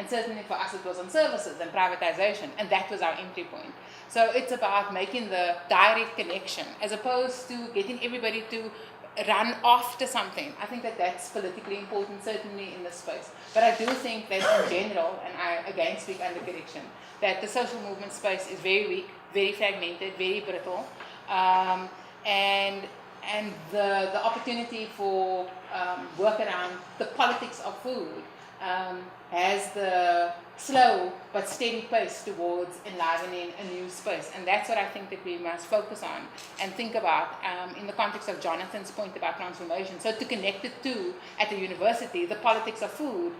and certainly for us it was on services and privatization, and that was our entry point. So it's about making the direct connection as opposed to getting everybody to run after something. I think that that's politically important, certainly in this space. But I do think that in general, and I again speak under correction, that the social movement space is very weak, very fragmented, very brittle, and the opportunity for work around the politics of food has the slow but steady pace towards enlivening a new space. And that's what I think that we must focus on and think about in the context of Jonathan's point about transformation. So to connect it to, at the university, the politics of food,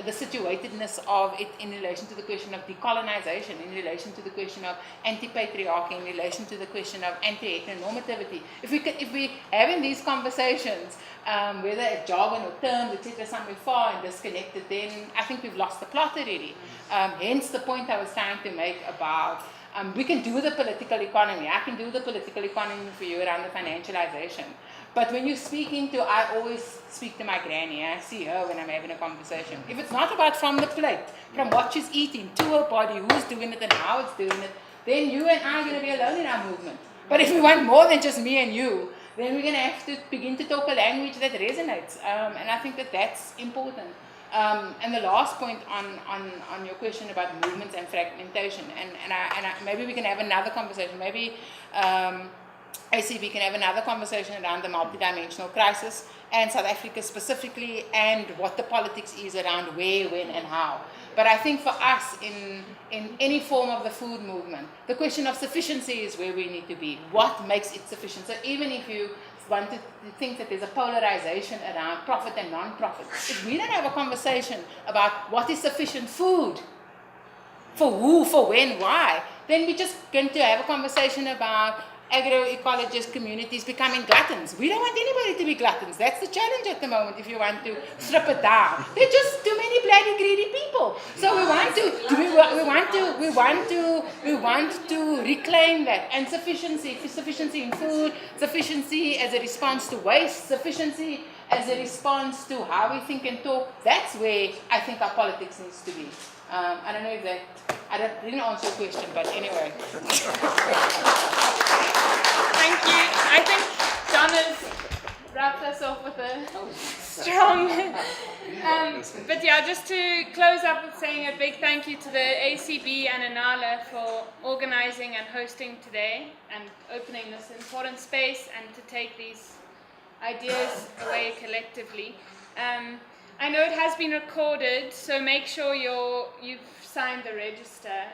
the situatedness of it in relation to the question of decolonization, in relation to the question of anti-patriarchy, in relation to the question of anti-heteronormativity. If we having these conversations, whether it's jargon or terms, etc., somewhere far and disconnected, then I think we've lost the plot already. Hence the point I was trying to make about we can do the political economy. I can do the political economy for you around the financialization. But when you're speaking to, I always speak to my granny. I see her when I'm having a conversation. If it's not about from the plate, from what she's eating, to her body, who's doing it and how it's doing it, then you and I are going to be alone in our movement. But if we want more than just me and you, then we're going to have to begin to talk a language that resonates. And I think that that's important. And the last point on your question about movements and fragmentation, and maybe we can have another conversation. Maybe ACB can have another conversation around the multidimensional crisis and South Africa specifically, and what the politics is around where, when, and how. But I think for us in any form of the food movement, the question of sufficiency is where we need to be. What makes it sufficient? So even if you want to think that there's a polarization around profit and non-profit, if we don't have a conversation about what is sufficient food, for who, for when, why, then we're just going to have a conversation about agroecologist communities becoming gluttons. We don't want anybody to be gluttons. That's the challenge at the moment if you want to strip it down. There are just too many bloody greedy people. So we want to reclaim that. And sufficiency in food, sufficiency as a response to waste, sufficiency as a response to how we think and talk. That's where I think our politics needs to be. I don't know if that, didn't answer your question, but anyway. Thank you. I think John has wrapped us off with a strong... but yeah, just to close up with saying a big thank you to the ACB and Anala for organizing and hosting today and opening this important space and to take these ideas away collectively. I know it has been recorded, so make sure you've signed the register.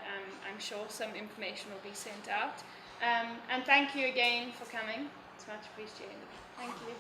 I'm sure some information will be sent out. And thank you again for coming. It's much appreciated. Thank you.